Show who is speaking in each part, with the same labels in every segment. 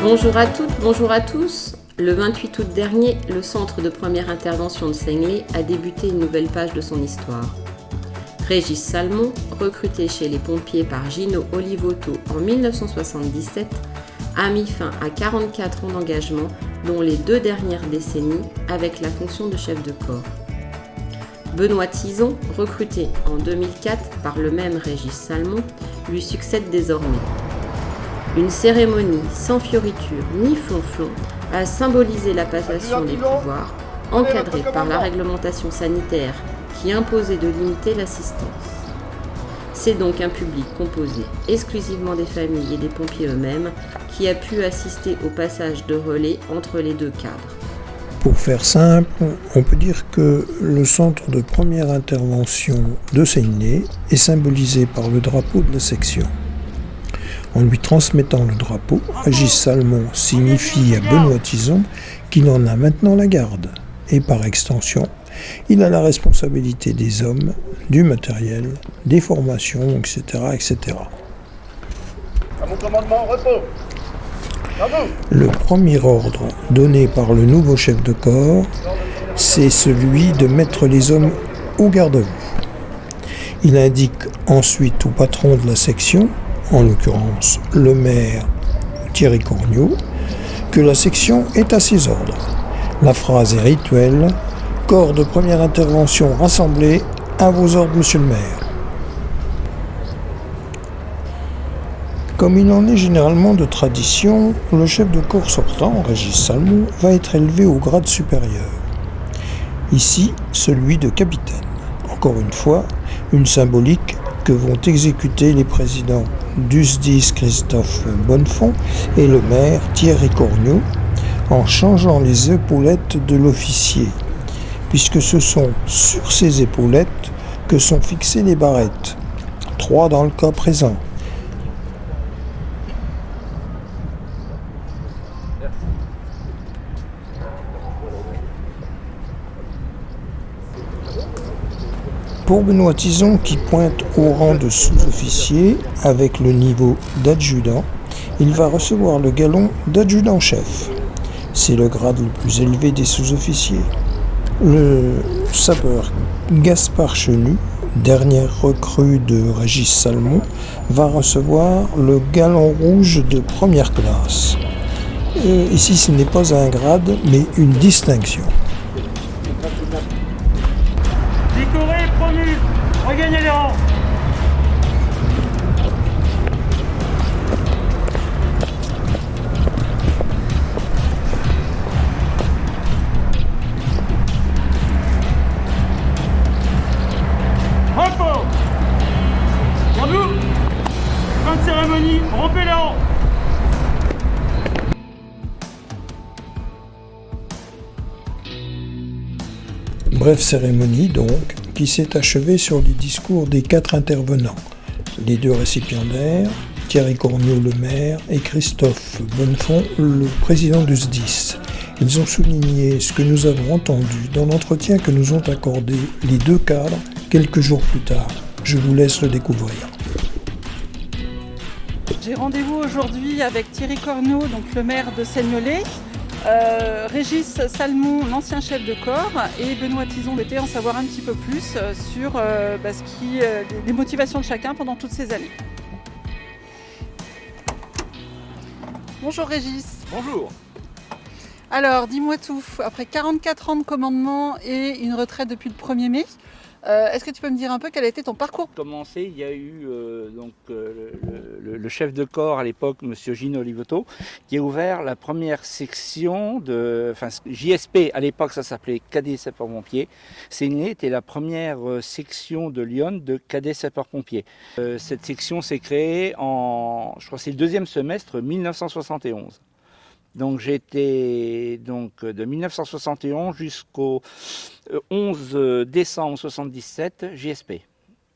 Speaker 1: Bonjour à toutes, bonjour à tous. Le 28 août dernier, le centre de première intervention de Seignelay a débuté une nouvelle page de son histoire. Régis Salmon, recruté chez les pompiers par Gino Olivotto en 1977, a mis fin à 44 ans d'engagement, dont les 2 dernières décennies avec la fonction de chef de corps. Benoît Tison, recruté en 2004 par le même Régis Salmon, lui succède désormais. Une cérémonie sans fioriture ni flonflon a symbolisé la passation des pouvoirs, encadrée par la réglementation sanitaire qui imposait de limiter l'assistance. C'est donc un public composé exclusivement des familles et des pompiers eux-mêmes qui a pu assister au passage de relais entre les 2 cadres.
Speaker 2: Pour faire simple, on peut dire que le centre de première intervention de Seignelay est symbolisé par le drapeau de la section. En lui transmettant le drapeau, Régis Salmon signifie à Benoît Tison qu'il en a maintenant la garde. Et par extension, il a la responsabilité des hommes, du matériel, des formations, etc. etc.
Speaker 3: À mon commandement, repos.
Speaker 2: Le premier ordre donné par le nouveau chef de corps, c'est celui de mettre les hommes au garde-à-vous. Il indique ensuite au patron de la section, en l'occurrence le maire Thierry Corniot, que la section est à ses ordres. La phrase est rituelle: corps de première intervention rassemblé, à vos ordres, monsieur le maire. Comme il en est généralement de tradition, le chef de corps sortant, Régis Salmon, va être élevé au grade supérieur. Ici, celui de capitaine. Encore une fois, une symbolique que vont exécuter les présidents du SDIS Christophe Bonnefond et le maire Thierry Corniot en changeant les épaulettes de l'officier, puisque ce sont sur ces épaulettes que sont fixées les barrettes, 3 dans le cas présent. Pour Benoît Tison, qui pointe au rang de sous-officier avec le niveau d'adjudant, il va recevoir le galon d'adjudant-chef. C'est le grade le plus élevé des sous-officiers. Le sapeur Gaspard Chenu, dernière recrue de Régis Salmon, va recevoir le galon rouge de première classe. Ici, ce n'est pas un grade, mais une distinction.
Speaker 4: Décoré, promu, regagnez les rangs. Repos. Debout. Fin de cérémonie, rompez les rangs.
Speaker 2: Bref cérémonie donc, qui s'est achevée sur les discours des 4 intervenants, les 2 récipiendaires, Thierry Corniot le maire et Christophe Bonnefond le président du SDIS. Ils ont souligné ce que nous avons entendu dans l'entretien que nous ont accordé les 2 cadres quelques jours plus tard. Je vous laisse le découvrir.
Speaker 5: J'ai rendez-vous aujourd'hui avec Thierry Corniot, donc le maire de Seignelay, Régis Salmon, l'ancien chef de corps, et Benoît Tison souhaitait en savoir un petit peu plus sur les motivations de chacun pendant toutes ces années. Bonjour Régis.
Speaker 4: Bonjour.
Speaker 5: Alors, dis-moi tout. Après 44 ans de commandement et une retraite depuis le 1er mai, est-ce que tu peux me dire un peu quel a été ton parcours ?
Speaker 4: Commencé, il y a eu le chef de corps à l'époque, monsieur Gino Olivotto, qui a ouvert la première section JSP, à l'époque ça s'appelait cadet sapeurs-pompiers. Seignelay était la première section de Lyon de cadet sapeurs-pompiers. Cette section s'est créée je crois que c'est le 2e semestre 1971. Donc j'étais de 1971 jusqu'au 11 décembre 1977 JSP.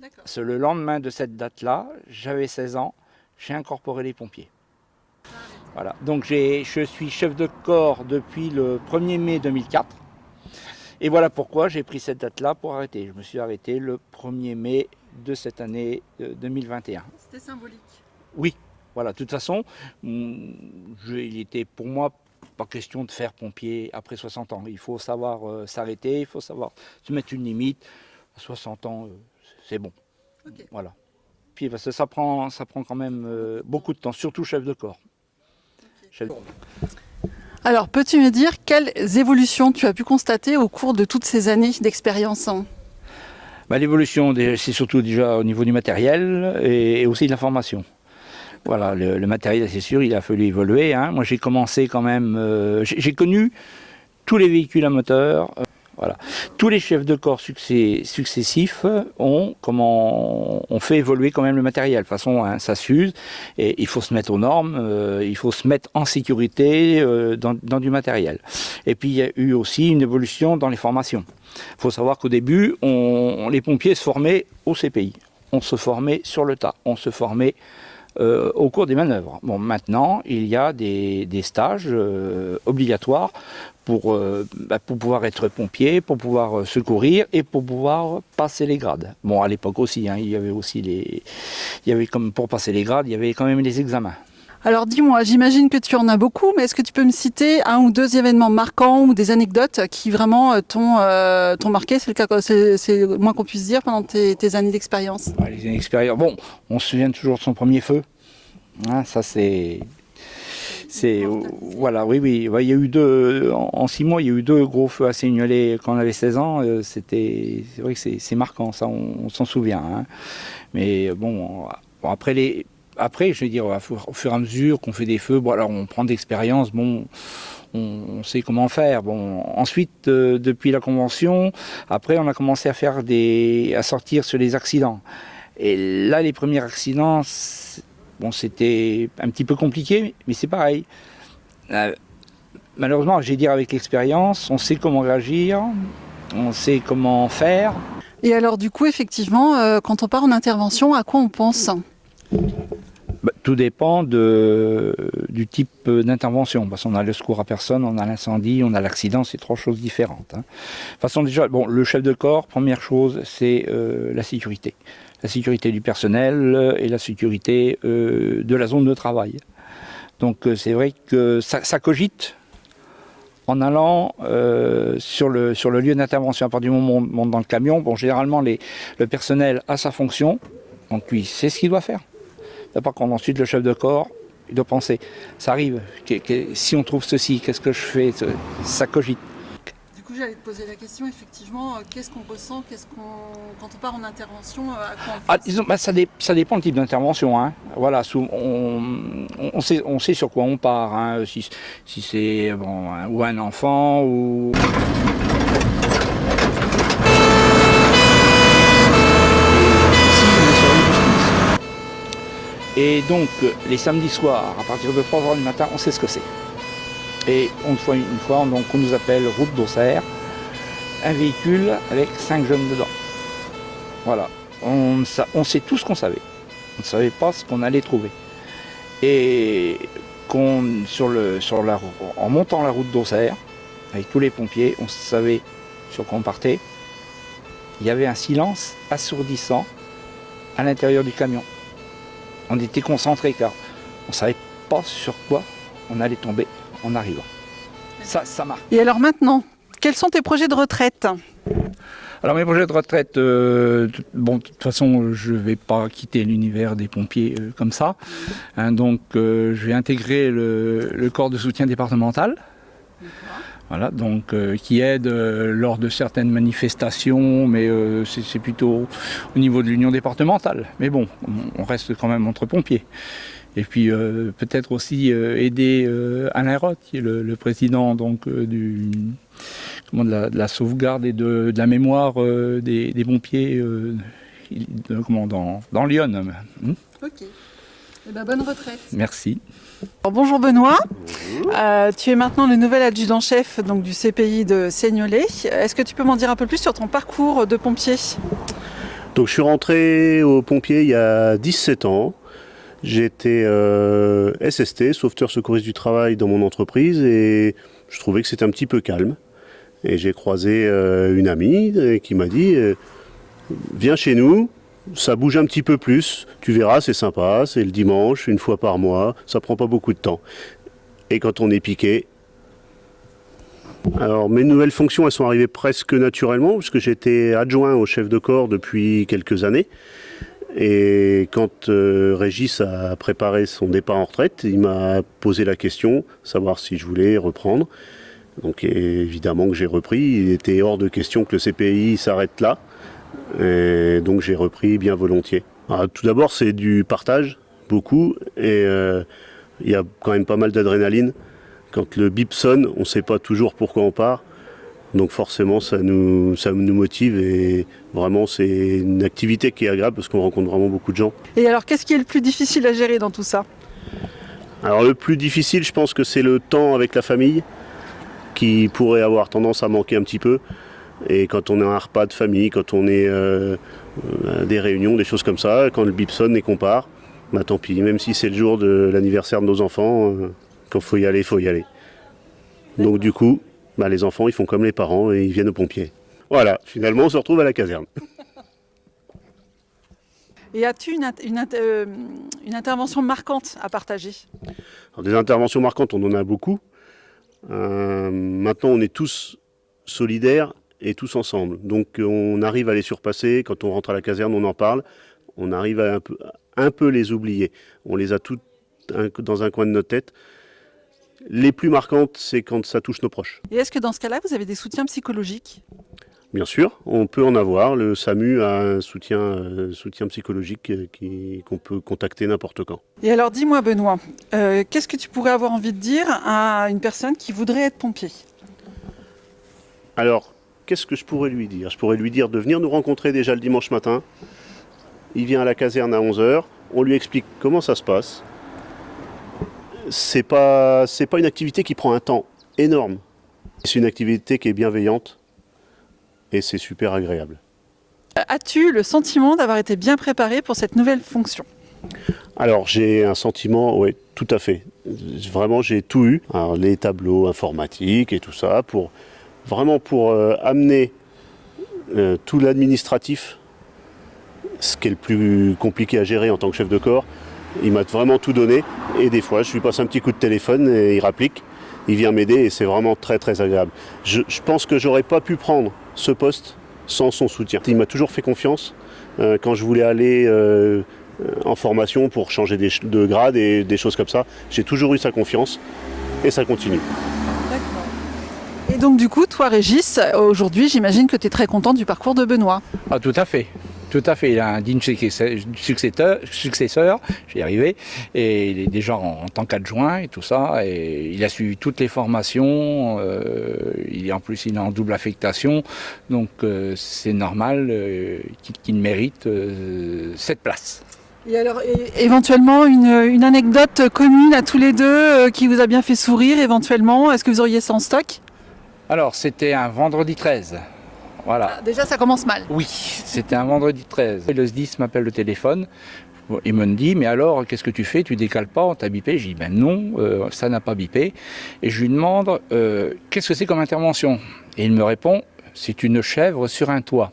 Speaker 5: D'accord.
Speaker 4: C'est le lendemain de cette date-là, j'avais 16 ans, j'ai incorporé les pompiers. Voilà. Donc je suis chef de corps depuis le 1er mai 2004. Et voilà pourquoi j'ai pris cette date-là pour arrêter. Je me suis arrêté le 1er mai de cette année 2021.
Speaker 5: C'était symbolique.
Speaker 4: Oui, Voilà, de toute façon, il était pour moi pas question de faire pompier après 60 ans. Il faut savoir s'arrêter, il faut savoir se mettre une limite. À 60 ans, c'est bon.
Speaker 5: Okay.
Speaker 4: Voilà. Puis parce que ça prend quand même beaucoup de temps, surtout chef de corps. Okay.
Speaker 5: Alors, peux-tu me dire quelles évolutions tu as pu constater au cours de toutes ces années d'expérience?
Speaker 4: L'évolution, c'est surtout déjà au niveau du matériel et aussi de la formation. Voilà, le matériel, c'est sûr, il a fallu évoluer. Hein. Moi, j'ai commencé quand même... j'ai connu tous les véhicules à moteur. Voilà. Tous les chefs de corps successifs ont fait évoluer quand même le matériel. De toute façon, hein, ça s'use et il faut se mettre aux normes, il faut se mettre en sécurité dans du matériel. Et puis, il y a eu aussi une évolution dans les formations. Il faut savoir qu'au début, les pompiers se formaient au CPI. On se formait sur le tas, on se formait au cours des manœuvres. Bon, maintenant, il y a des stages obligatoires pour pouvoir être pompier, pour pouvoir secourir et pour pouvoir passer les grades. Bon, à l'époque aussi, hein, il y avait comme pour passer les grades, il y avait quand même les examens.
Speaker 5: Alors dis-moi, j'imagine que tu en as beaucoup, mais est-ce que tu peux me citer un ou deux événements marquants ou des anecdotes qui vraiment t'ont marqué, c'est le moins qu'on puisse dire, pendant tes années d'expérience?
Speaker 4: Les années d'expérience, bon, on se souvient toujours de son premier feu. Hein, ça c'est voilà, oui, il y a eu en 6 mois, il y a eu 2 gros feux à Seignelay quand on avait 16 ans. C'est vrai que c'est marquant, ça, on s'en souvient. Hein. Mais bon, après, je veux dire, au fur et à mesure qu'on fait des feux, bon, alors on prend d'expérience, bon, on sait comment faire. Bon, ensuite, depuis la convention, après, on a commencé à sortir sur les accidents. Et là, les premiers accidents, bon, c'était un petit peu compliqué, mais c'est pareil. Malheureusement, je vais dire, avec l'expérience, on sait comment réagir, on sait comment faire.
Speaker 5: Et alors, du coup, effectivement, quand on part en intervention, à quoi on pense ?
Speaker 4: Tout dépend du type d'intervention. Parce qu'on a le secours à personne, on a l'incendie, on a l'accident, c'est 3 choses différentes. Hein. De toute façon, déjà, bon, le chef de corps, première chose, c'est la sécurité. La sécurité du personnel et la sécurité de la zone de travail. Donc c'est vrai que ça cogite en allant sur le lieu d'intervention. À partir du moment où on monte dans le camion, bon, généralement le personnel a sa fonction, donc lui sait ce qu'il doit faire. Par contre, ensuite, le chef de corps, il doit penser, ça arrive, si on trouve ceci, qu'est-ce que je fais? Ça cogite.
Speaker 5: Du coup, j'allais te poser la question, effectivement, qu'est-ce qu'on ressent, quand on part en intervention, à quoi on pense?
Speaker 4: Ça dépend du type d'intervention. Hein. Voilà, on sait sur quoi on part, hein, si c'est ou un enfant, ou... Et donc, les samedis soirs, à partir de 3h du matin, on sait ce que c'est. Et une fois, donc, on nous appelle route d'Auxerre, un véhicule avec 5 jeunes dedans. Voilà, on sait tout ce qu'on savait. On ne savait pas ce qu'on allait trouver. Et en montant la route d'Auxerre, avec tous les pompiers, on savait sur quoi on partait. Il y avait un silence assourdissant à l'intérieur du camion. On était concentrés car on ne savait pas sur quoi on allait tomber en arrivant. Ça marque.
Speaker 5: Et alors maintenant, quels sont tes projets de retraite ?
Speaker 4: Alors mes projets de retraite, de toute façon, je ne vais pas quitter l'univers des pompiers comme ça. Hein, donc je vais intégrer le corps de soutien départemental. Voilà, donc qui aide lors de certaines manifestations, mais c'est plutôt au niveau de l'union départementale. Mais bon, on reste quand même entre pompiers. Et puis peut-être aussi aider Alain Roth, qui est le président donc, de la sauvegarde et de la mémoire des pompiers dans Lyon.
Speaker 5: Ok. Eh ben, bonne retraite.
Speaker 4: Merci.
Speaker 5: Alors, bonjour Benoît. Tu es maintenant le nouvel adjudant-chef donc, du CPI de Seignelay. Est-ce que tu peux m'en dire un peu plus sur ton parcours de pompier ?
Speaker 6: Donc je suis rentré aux pompiers il y a 17 ans. J'étais SST, sauveteur secouriste du travail dans mon entreprise et je trouvais que c'était un petit peu calme. Et j'ai croisé une amie qui m'a dit « Viens chez nous, Ça bouge un petit peu plus, tu verras, c'est sympa, c'est le dimanche, une fois par mois, ça prend pas beaucoup de temps. Et quand on est piqué... Alors mes nouvelles fonctions, elles sont arrivées presque naturellement, puisque j'étais adjoint au chef de corps depuis quelques années. Et quand Régis a préparé son départ en retraite, il m'a posé la question, savoir si je voulais reprendre. Donc évidemment que j'ai repris, il était hors de question que le CPI s'arrête là. Et donc j'ai repris bien volontiers. Alors, tout d'abord, c'est du partage, beaucoup, et il y a quand même pas mal d'adrénaline. Quand le bip sonne, on ne sait pas toujours pourquoi on part. Donc forcément, ça nous motive et vraiment, c'est une activité qui est agréable parce qu'on rencontre vraiment beaucoup de gens.
Speaker 5: Et alors, qu'est-ce qui est le plus difficile à gérer dans tout ça?
Speaker 6: Alors le plus difficile, je pense que c'est le temps avec la famille qui pourrait avoir tendance à manquer un petit peu. Et quand on est à un repas de famille, quand on est à des réunions, des choses comme ça, quand le bip sonne et qu'on part, bah tant pis, même si c'est le jour de l'anniversaire de nos enfants, quand il faut y aller, il faut y aller. Donc du coup, bah, les enfants, ils font comme les parents et ils viennent aux pompiers. Voilà, finalement, on se retrouve à la caserne.
Speaker 5: Et as-tu une intervention marquante à partager?
Speaker 6: Alors, des interventions marquantes, on en a beaucoup. Maintenant, on est tous solidaires et tous ensemble. Donc on arrive à les surpasser. Quand on rentre à la caserne, on en parle. On arrive à un peu les oublier. On les a toutes dans un coin de notre tête. Les plus marquantes, c'est quand ça touche nos proches.
Speaker 5: Et est-ce que dans ce cas-là, vous avez des soutiens psychologiques?
Speaker 6: Bien sûr, on peut en avoir. Le SAMU a un soutien psychologique qu'on peut contacter n'importe quand.
Speaker 5: Et alors dis-moi Benoît, qu'est-ce que tu pourrais avoir envie de dire à une personne qui voudrait être pompier?
Speaker 6: Alors, qu'est-ce que je pourrais lui dire? Je pourrais lui dire de venir nous rencontrer déjà le dimanche matin. Il vient à la caserne à 11h, on lui explique comment ça se passe. C'est pas une activité qui prend un temps énorme. C'est une activité qui est bienveillante et c'est super agréable.
Speaker 5: As-tu le sentiment d'avoir été bien préparé pour cette nouvelle fonction?
Speaker 6: Alors j'ai un sentiment, oui, tout à fait. Vraiment j'ai tout eu. Alors, les tableaux informatiques et tout ça, pour amener tout l'administratif, ce qui est le plus compliqué à gérer en tant que chef de corps. Il m'a vraiment tout donné et des fois je lui passe un petit coup de téléphone et il rapplique, il vient m'aider et c'est vraiment très très agréable. Je pense que j'aurais pas pu prendre ce poste sans son soutien. Il m'a toujours fait confiance quand je voulais aller en formation pour changer de grade et des choses comme ça. J'ai toujours eu sa confiance et ça continue.
Speaker 5: D'accord. Et donc du coup, toi Régis, aujourd'hui j'imagine que tu es très content du parcours de Benoît.
Speaker 4: Ah, tout à fait. Tout à fait, il a un digne successeur, j'y arrivé, et il est déjà en tant qu'adjoint et tout ça, et il a suivi toutes les formations, il est en double affectation, donc c'est normal qu'il mérite cette place.
Speaker 5: Et alors, éventuellement, une anecdote commune à tous les deux qui vous a bien fait sourire, éventuellement, est-ce que vous auriez ça en stock?
Speaker 4: Alors, c'était un vendredi 13. Voilà.
Speaker 5: Ah, déjà, ça commence mal.
Speaker 4: Oui, c'était un vendredi 13. Le SDIS m'appelle le téléphone. Il me dit, mais alors, qu'est-ce que tu fais? Tu décales pas? On t'a bipé? Je dis, ben non, ça n'a pas bipé. Et je lui demande, qu'est-ce que c'est comme intervention? Et il me répond, c'est une chèvre sur un toit.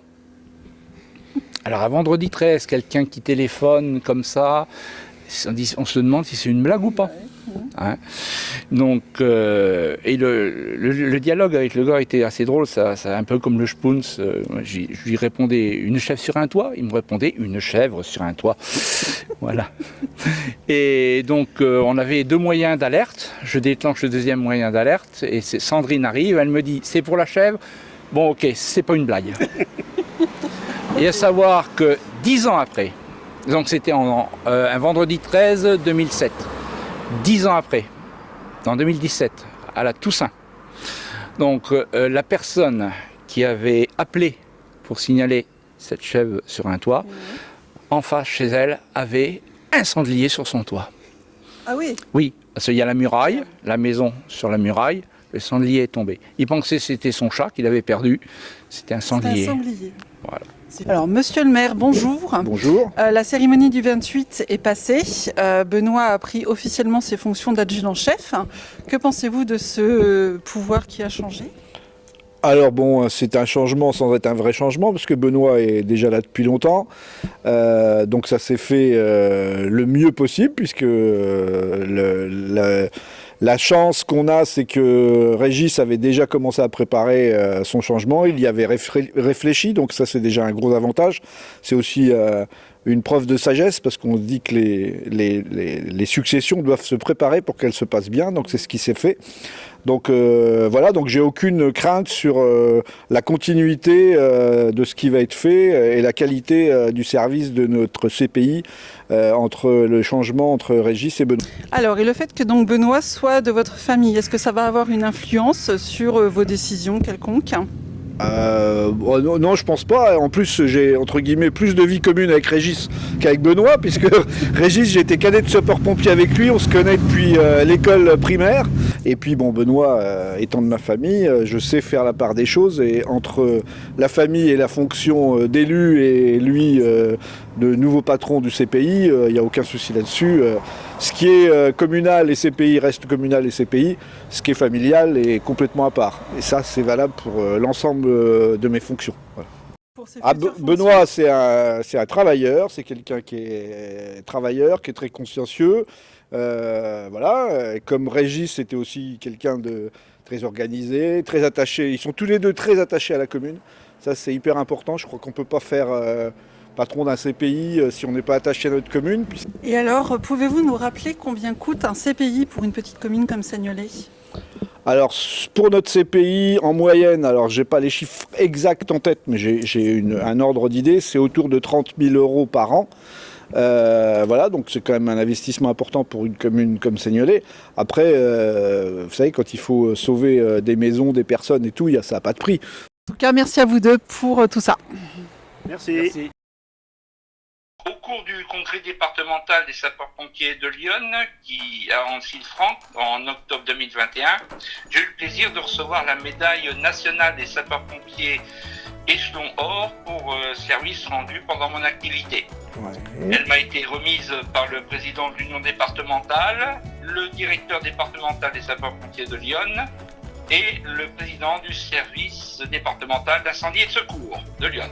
Speaker 4: Alors, à vendredi 13, quelqu'un qui téléphone comme ça, on se demande si c'est une blague ou pas. Hein. Donc, et le dialogue avec le gars était assez drôle, ça un peu comme le Spoons. Je lui répondais une chèvre sur un toit, il me répondait une chèvre sur un toit. Voilà. Et donc, on avait 2 moyens d'alerte. Je déclenche le 2e moyen d'alerte et Sandrine arrive, elle me dit c'est pour la chèvre. Bon, ok, c'est pas une blague. Et à savoir que 10 ans après, donc c'était un vendredi 13 2007. 10 ans après, en 2017, à la Toussaint. Donc la personne qui avait appelé pour signaler cette chèvre sur un toit, en face chez elle, avait un sanglier sur son toit.
Speaker 5: Ah oui?
Speaker 4: Oui, parce qu'il y a la muraille, la maison sur la muraille, le sanglier est tombé. Il pensait que c'était son chat qu'il avait perdu, c'était un sanglier.
Speaker 5: C'est un sanglier.
Speaker 4: Voilà.
Speaker 5: Alors, monsieur le maire, bonjour.
Speaker 7: Bonjour.
Speaker 5: La cérémonie du 28 est passée. Benoît a pris officiellement ses fonctions d'adjudant-chef. Que pensez-vous de ce pouvoir qui a changé?
Speaker 7: Alors bon, c'est un changement sans être un vrai changement, parce que Benoît est déjà là depuis longtemps. Donc ça s'est fait le mieux possible, puisque la chance qu'on a, c'est que Régis avait déjà commencé à préparer son changement. Il y avait réfléchi, donc ça c'est déjà un gros avantage. C'est aussi une preuve de sagesse, parce qu'on se dit que les successions doivent se préparer pour qu'elles se passent bien, donc c'est ce qui s'est fait. Donc voilà, donc j'ai aucune crainte sur la continuité de ce qui va être fait et la qualité du service de notre CPI entre le changement entre Régis et Benoît.
Speaker 5: Alors, et le fait que donc Benoît soit de votre famille, est-ce que ça va avoir une influence sur vos décisions quelconques ?
Speaker 7: Non, je pense pas. En plus, j'ai entre guillemets plus de vie commune avec Régis qu'avec Benoît, puisque Régis, j'ai été cadet de sapeur-pompier avec lui, on se connaît depuis l'école primaire. Et puis bon, Benoît étant de ma famille, je sais faire la part des choses, et entre la famille et la fonction d'élu et lui de nouveau patron du CPI, il n'y a aucun souci là-dessus. Ce qui est communal et CPI reste communal et CPI, ce qui est familial est complètement à part. Et ça, c'est valable pour l'ensemble de mes fonctions. Voilà. Benoît, c'est un travailleur, c'est quelqu'un qui est travailleur, qui est très consciencieux. Voilà. Et comme Régis, c'était aussi quelqu'un de très organisé, très attaché. Ils sont tous les deux très attachés à la commune. Ça, c'est hyper important. Je crois qu'on ne peut pas faire patron d'un CPI si on n'est pas attaché à notre commune.
Speaker 5: Et alors, pouvez-vous nous rappeler combien coûte un CPI pour une petite commune comme Seignelay ?
Speaker 7: Alors, pour notre CPI, en moyenne, alors j'ai pas les chiffres exacts en tête, mais j'ai un ordre d'idée, c'est autour de 30 000 € par an. Voilà, donc c'est quand même un investissement important pour une commune comme Seignelay. Après, vous savez, quand il faut sauver des maisons, des personnes et tout, ça n'a pas de prix.
Speaker 5: En tout cas, merci à vous deux pour tout ça.
Speaker 6: Merci.
Speaker 4: Au cours du congrès départemental des sapeurs-pompiers de Lyon, qui a en Sile-Franck en octobre 2021, j'ai eu le plaisir de recevoir la médaille nationale des sapeurs-pompiers échelon or pour service rendu pendant mon activité. Ouais. Elle m'a été remise par le président de l'union départementale, le directeur départemental des sapeurs-pompiers de Lyon et le président du service départemental d'incendie et de secours de Lyon.